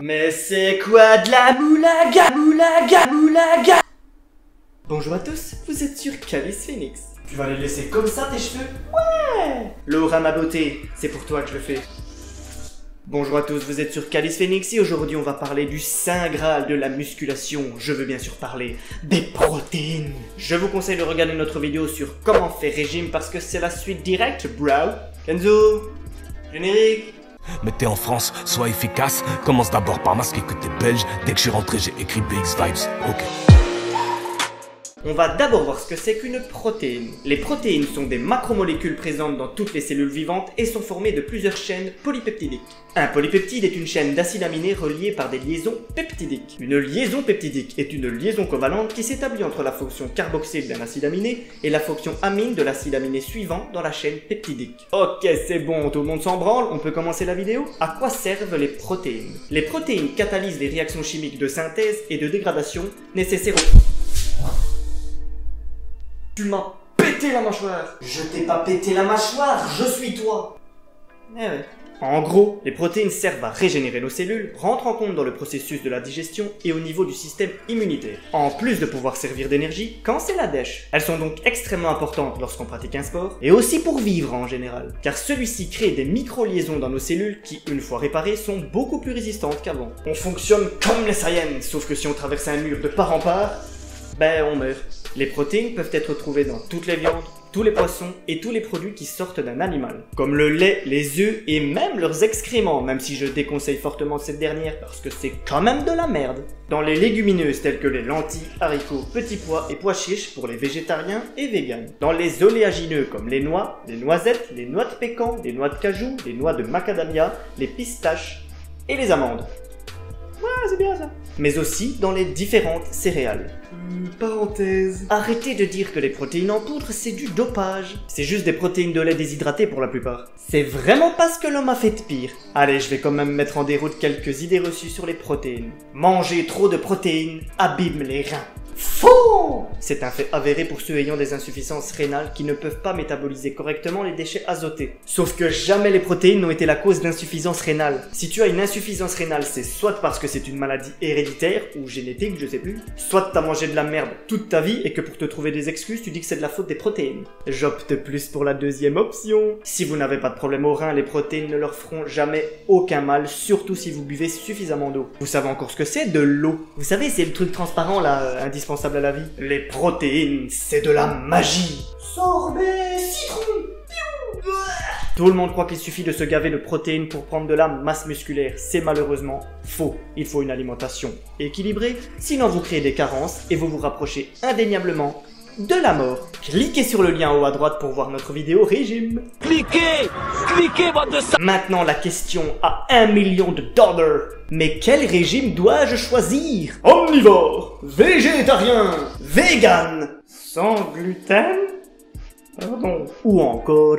Mais c'est quoi de la moulaga, moulaga, moulaga? Bonjour à tous, vous êtes sur Calice Phoenix. Tu vas les laisser comme ça tes cheveux? Ouais. Laura ma beauté, c'est pour toi que je le fais. Bonjour à tous, vous êtes sur Calice Phoenix et aujourd'hui on va parler du saint graal de la musculation. Je veux bien sûr parler des protéines. Je vous conseille de regarder notre vidéo sur comment faire régime parce que c'est la suite directe, bro. Kenzo, générique. Mais t'es en France, sois efficace. Commence d'abord par masquer que t'es belge. Dès que je suis rentré, j'ai écrit BX Vibes. Ok. On va d'abord voir ce que c'est qu'une protéine. Les protéines sont des macromolécules présentes dans toutes les cellules vivantes et sont formées de plusieurs chaînes polypeptidiques. Un polypeptide est une chaîne d'acides aminés reliés par des liaisons peptidiques. Une liaison peptidique est une liaison covalente qui s'établit entre la fonction carboxyle d'un acide aminé et la fonction amine de l'acide aminé suivant dans la chaîne peptidique. Ok, c'est bon, tout le monde s'en branle, on peut commencer la vidéo? À quoi servent les protéines? Les protéines catalysent les réactions chimiques de synthèse et de dégradation nécessaires Tu m'as pété la mâchoire! Je t'ai pas pété la mâchoire, je suis toi! Eh ouais. En gros, les protéines servent à régénérer nos cellules, rentrent en compte dans le processus de la digestion et au niveau du système immunitaire. En plus de pouvoir servir d'énergie quand c'est la dèche. Elles sont donc extrêmement importantes lorsqu'on pratique un sport et aussi pour vivre en général. Car celui-ci crée des micro-liaisons dans nos cellules qui, une fois réparées, sont beaucoup plus résistantes qu'avant. On fonctionne comme les Saiyans, sauf que si on traverse un mur de part en part, ben on meurt. Les protéines peuvent être trouvées dans toutes les viandes, tous les poissons et tous les produits qui sortent d'un animal. Comme le lait, les œufs et même leurs excréments, même si je déconseille fortement cette dernière parce que c'est quand même de la merde. Dans les légumineuses telles que les lentilles, haricots, petits pois et pois chiches pour les végétariens et véganes. Dans les oléagineux comme les noix, les noisettes, les noix de pécan, les noix de cajou, les noix de macadamia, les pistaches et les amandes. Ouais, c'est bien ça. Mais aussi dans les différentes céréales. Parenthèse. Arrêtez de dire que les protéines en poudre c'est du dopage. C'est juste des protéines de lait déshydratées pour la plupart. C'est vraiment pas ce que l'homme a fait de pire. Allez, je vais quand même mettre en déroute quelques idées reçues sur les protéines. Manger trop de protéines abîme les reins. Faux! C'est un fait avéré pour ceux ayant des insuffisances rénales qui ne peuvent pas métaboliser correctement les déchets azotés. Sauf que jamais les protéines n'ont été la cause d'insuffisance rénale. Si tu as une insuffisance rénale, c'est soit parce que c'est une maladie héréditaire ou génétique, je sais plus, soit t'as mangé de la merde toute ta vie et que pour te trouver des excuses, tu dis que c'est de la faute des protéines. J'opte plus pour la deuxième option. Si vous n'avez pas de problème au rein, les protéines ne leur feront jamais aucun mal, surtout si vous buvez suffisamment d'eau. Vous savez encore ce que c'est? De l'eau. Vous savez, c'est le truc transparent là, indispensable à la vie. Les protéines, c'est de la magie. Sorbet citron. Tout le monde croit qu'il suffit de se gaver de protéines pour prendre de la masse musculaire. C'est malheureusement faux. Il faut une alimentation équilibrée, sinon vous créez des carences et vous vous rapprochez indéniablement de la mort. Cliquez sur le lien en haut à droite pour voir notre vidéo régime. Cliquez, bande de ça. Maintenant la question à 1 million de dollars. Mais quel régime dois-je choisir? Omnivore, végétarien, vegan, sans gluten? Pardon. Ou encore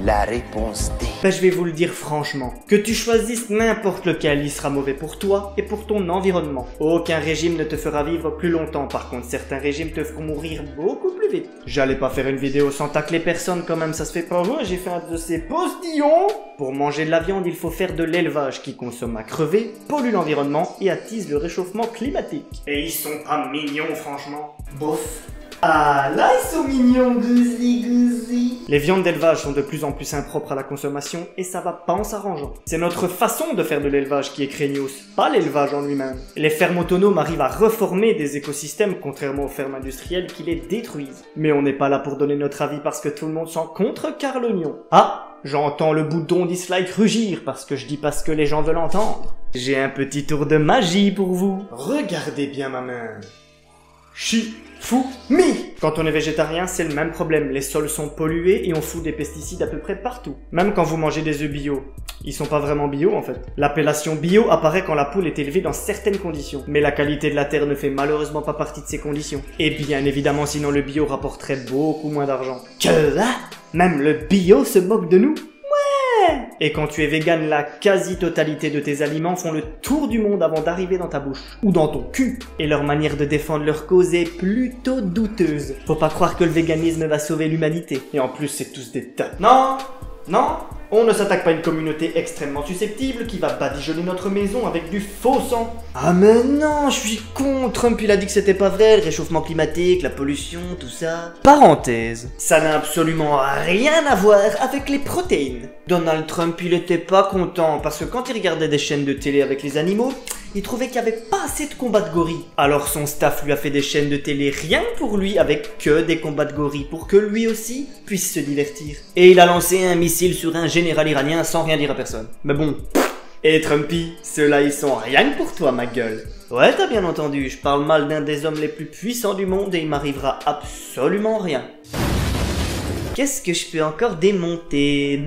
la réponse D. Ben je vais vous le dire franchement, que tu choisisses n'importe lequel, il sera mauvais pour toi et pour ton environnement. Aucun régime ne te fera vivre plus longtemps, par contre certains régimes te feront mourir beaucoup plus vite. J'allais pas faire une vidéo sans tacler personne quand même, ça se fait pas. J'ai fait un de ces postillons. Pour manger de la viande, il faut faire de l'élevage qui consomme à crever, pollue l'environnement et attise le réchauffement climatique. Et ils sont pas mignons franchement. Bof. Ah là ils sont mignons, gousi. Les viandes d'élevage sont de plus en plus impropres à la consommation et ça va pas en s'arrangeant. C'est notre façon de faire de l'élevage qui est craignos, pas l'élevage en lui-même. Les fermes autonomes arrivent à reformer des écosystèmes contrairement aux fermes industrielles qui les détruisent. Mais on n'est pas là pour donner notre avis parce que tout le monde s'en contrecarre l'oignon. Ah, j'entends le bouton dislike rugir parce que je dis pas ce que les gens veulent entendre. J'ai un petit tour de magie pour vous. Regardez bien ma main. Shifumi. Quand on est végétarien, c'est le même problème. Les sols sont pollués et on fout des pesticides à peu près partout. Même quand vous mangez des œufs bio. Ils sont pas vraiment bio en fait. L'appellation bio apparaît quand la poule est élevée dans certaines conditions. Mais la qualité de la terre ne fait malheureusement pas partie de ces conditions. Et bien évidemment, sinon le bio rapporterait beaucoup moins d'argent. Que là, même le bio se moque de nous. Et quand tu es vegan, la quasi-totalité de tes aliments font le tour du monde avant d'arriver dans ta bouche. Ou dans ton cul. Et leur manière de défendre leur cause est plutôt douteuse. Faut pas croire que le véganisme va sauver l'humanité. Et en plus, c'est tous des tas. Non, Non, on ne s'attaque pas à une communauté extrêmement susceptible qui va badigeonner notre maison avec du faux sang. Ah mais non, je suis con. Trump il a dit que c'était pas vrai, le réchauffement climatique, la pollution, tout ça. Parenthèse, ça n'a absolument rien à voir avec les protéines. Donald Trump il était pas content parce que quand il regardait des chaînes de télé avec les animaux, il trouvait qu'il n'y avait pas assez de combats de gorilles. Alors son staff lui a fait des chaînes de télé rien pour lui avec que des combats de gorilles pour que lui aussi puisse se divertir. Et il a lancé un missile sur un général iranien sans rien dire à personne. Mais bon, et Trumpy, ceux-là ils sont rien que pour toi ma gueule. Ouais t'as bien entendu, je parle mal d'un des hommes les plus puissants du monde et il m'arrivera absolument rien. Qu'est-ce que je peux encore démonter?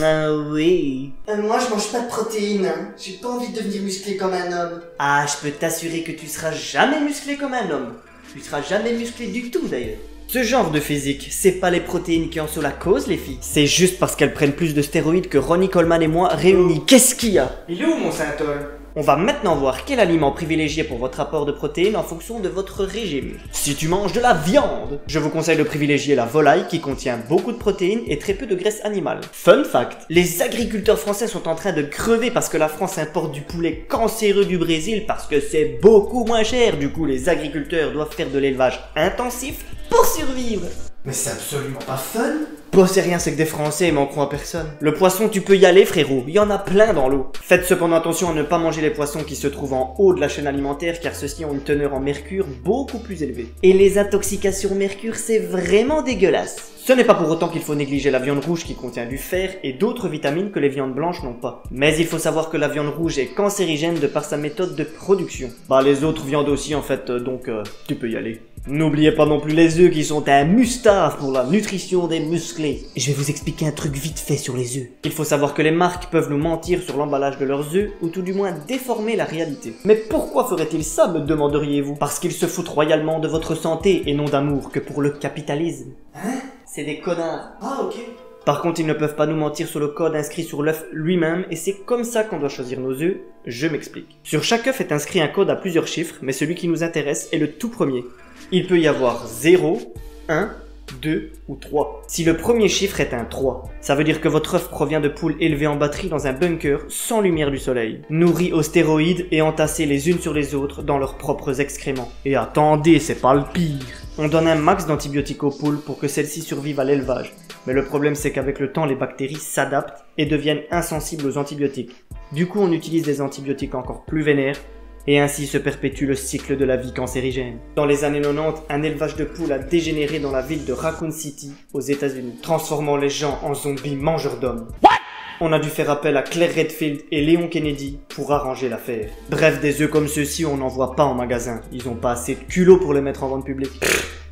Ah oui. Moi je mange pas de protéines, hein. J'ai pas envie de devenir musclé comme un homme. Ah, je peux t'assurer que tu seras jamais musclé comme un homme. Tu seras jamais musclé du tout d'ailleurs. Ce genre de physique, c'est pas les protéines qui en sont la cause les filles. C'est juste parce qu'elles prennent plus de stéroïdes que Ronnie Coleman et moi réunis. Qu'est-ce qu'il y a? Il est où mon Saint-Ol? On va maintenant voir quel aliment privilégier pour votre apport de protéines en fonction de votre régime. Si tu manges de la viande, je vous conseille de privilégier la volaille qui contient beaucoup de protéines et très peu de graisse animale. Fun fact, les agriculteurs français sont en train de crever parce que la France importe du poulet cancéreux du Brésil parce que c'est beaucoup moins cher. Du coup, les agriculteurs doivent faire de l'élevage intensif pour survivre. Mais c'est absolument pas fun. Bon, c'est rien, c'est que des Français manqueront à personne. Le poisson, tu peux y aller, frérot. Il y en a plein dans l'eau. Faites cependant attention à ne pas manger les poissons qui se trouvent en haut de la chaîne alimentaire, car ceux-ci ont une teneur en mercure beaucoup plus élevée. Et les intoxications au mercure, c'est vraiment dégueulasse. Ce n'est pas pour autant qu'il faut négliger la viande rouge qui contient du fer et d'autres vitamines que les viandes blanches n'ont pas. Mais il faut savoir que la viande rouge est cancérigène de par sa méthode de production. Bah les autres viandes aussi en fait, donc tu peux y aller. N'oubliez pas non plus les œufs qui sont un mustard pour la nutrition des musclés. Je vais vous expliquer un truc vite fait sur les œufs. Il faut savoir que les marques peuvent nous mentir sur l'emballage de leurs œufs ou tout du moins déformer la réalité. Mais pourquoi ferait-ils ça, me demanderiez-vous? Parce qu'ils se foutent royalement de votre santé et non d'amour que pour le capitalisme. Hein? C'est des connards. Ah ok. Par contre, ils ne peuvent pas nous mentir sur le code inscrit sur l'œuf lui-même et c'est comme ça qu'on doit choisir nos œufs. Je m'explique. Sur chaque œuf est inscrit un code à plusieurs chiffres, mais celui qui nous intéresse est le tout premier. Il peut y avoir 0, 1, 2 ou 3. Si le premier chiffre est un 3, ça veut dire que votre œuf provient de poules élevées en batterie dans un bunker sans lumière du soleil, nourries aux stéroïdes et entassées les unes sur les autres dans leurs propres excréments. Et attendez, c'est pas le pire. On donne un max d'antibiotiques aux poules pour que celles-ci survivent à l'élevage. Mais le problème c'est qu'avec le temps, les bactéries s'adaptent et deviennent insensibles aux antibiotiques. Du coup, on utilise des antibiotiques encore plus vénères, et ainsi se perpétue le cycle de la vie cancérigène. Dans les années 90, un élevage de poules a dégénéré dans la ville de Raccoon City, aux États-Unis, transformant les gens en zombies mangeurs d'hommes. On a dû faire appel à Claire Redfield et Léon Kennedy pour arranger l'affaire. Bref, des œufs comme ceux-ci, on n'en voit pas en magasin. Ils ont pas assez de culot pour les mettre en vente publique.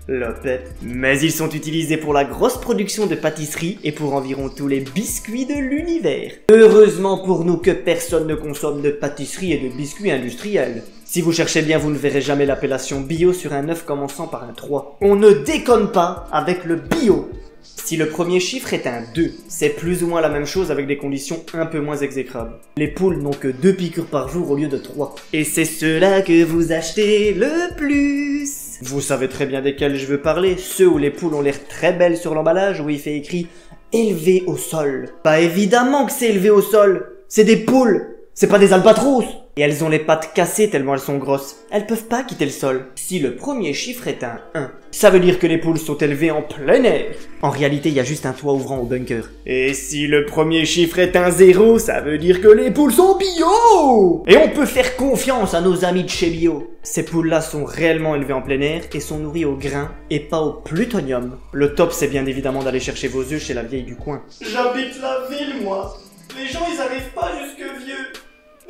Lopette. Mais ils sont utilisés pour la grosse production de pâtisserie et pour environ tous les biscuits de l'univers. Heureusement pour nous que personne ne consomme de pâtisserie et de biscuits industriels. Si vous cherchez bien, vous ne verrez jamais l'appellation bio sur un œuf commençant par un 3. On ne déconne pas avec le bio. Si le premier chiffre est un 2, c'est plus ou moins la même chose avec des conditions un peu moins exécrables. Les poules n'ont que 2 piqûres par jour au lieu de 3. Et c'est ceux-là que vous achetez le plus. Vous savez très bien desquels je veux parler, ceux où les poules ont l'air très belles sur l'emballage où il fait écrit « élevé au sol ». Bah évidemment que c'est élevé au sol, c'est des poules, c'est pas des albatros. Et elles ont les pattes cassées tellement elles sont grosses. Elles peuvent pas quitter le sol. Si le premier chiffre est un 1, ça veut dire que les poules sont élevées en plein air. En réalité, il y a juste un toit ouvrant au bunker. Et si le premier chiffre est un 0, ça veut dire que les poules sont bio. Et on peut faire confiance à nos amis de chez Bio. Ces poules-là sont réellement élevées en plein air et sont nourries au grain et pas au plutonium. Le top, c'est bien évidemment d'aller chercher vos œufs chez la vieille du coin. J'habite la ville, moi. Les gens, ils arrivent pas jusque vieux.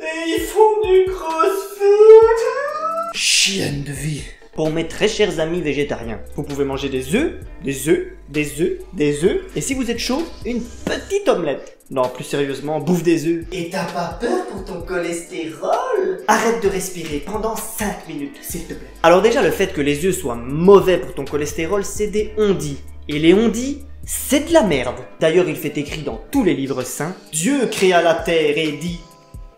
Et ils font du crossfit. Chienne de vie. Pour mes très chers amis végétariens, vous pouvez manger des œufs, des œufs, des œufs, des œufs, et si vous êtes chaud, une petite omelette. Non, plus sérieusement, bouffe des œufs. Et t'as pas peur pour ton cholestérol? Arrête de respirer pendant 5 minutes, s'il te plaît. Alors déjà, le fait que les œufs soient mauvais pour ton cholestérol, c'est des on-dit. Et les on-dit, c'est de la merde. D'ailleurs, il fait écrit dans tous les livres saints, Dieu créa la terre et dit...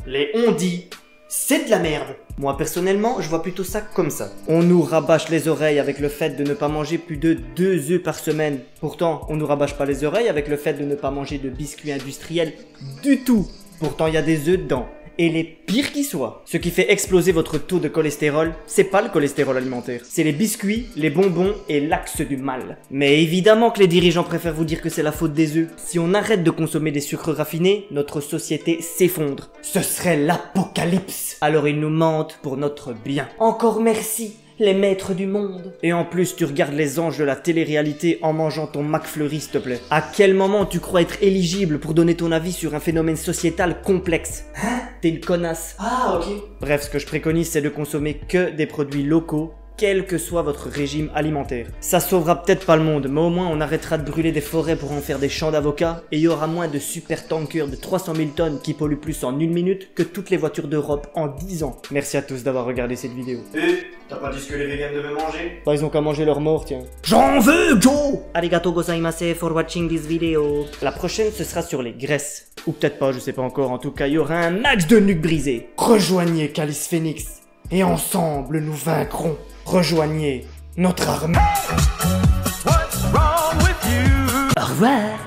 Les on-dit, c'est de la merde. Moi personnellement, je vois plutôt ça comme ça. On nous rabâche les oreilles avec le fait de ne pas manger plus de 2 œufs par semaine. Pourtant, on nous rabâche pas les oreilles avec le fait de ne pas manger de biscuits industriels du tout. Pourtant, il y a des œufs dedans. Et les pires qui soient. Ce qui fait exploser votre taux de cholestérol, c'est pas le cholestérol alimentaire. C'est les biscuits, les bonbons et l'axe du mal. Mais évidemment que les dirigeants préfèrent vous dire que c'est la faute des œufs. Si on arrête de consommer des sucres raffinés, notre société s'effondre. Ce serait l'apocalypse. Alors ils nous mentent pour notre bien. Encore merci, les maîtres du monde. Et en plus, tu regardes les anges de la télé-réalité en mangeant ton McFlurry, s'il te plaît. À quel moment tu crois être éligible pour donner ton avis sur un phénomène sociétal complexe? Hein? T'es une connasse. Ah, ok. Bref, ce que je préconise, c'est de consommer que des produits locaux, quel que soit votre régime alimentaire. Ça sauvera peut-être pas le monde, mais au moins on arrêtera de brûler des forêts pour en faire des champs d'avocats, et il y aura moins de super tankers de 300 000 tonnes qui polluent plus en 1 minute que toutes les voitures d'Europe en 10 ans. Merci à tous d'avoir regardé cette vidéo. T'as pas dit ce que les vegans devaient manger? Bah ils ont qu'à manger leur mort, tiens. J'en veux, Joe! Arigato gozaimasu for watching this video. La prochaine, ce sera sur les graisses. Ou peut-être pas, je sais pas encore, en tout cas, il y aura un max de nuques brisées. Rejoignez Calice Phoenix, et ensemble nous vaincrons. Rejoignez notre armée. Au revoir.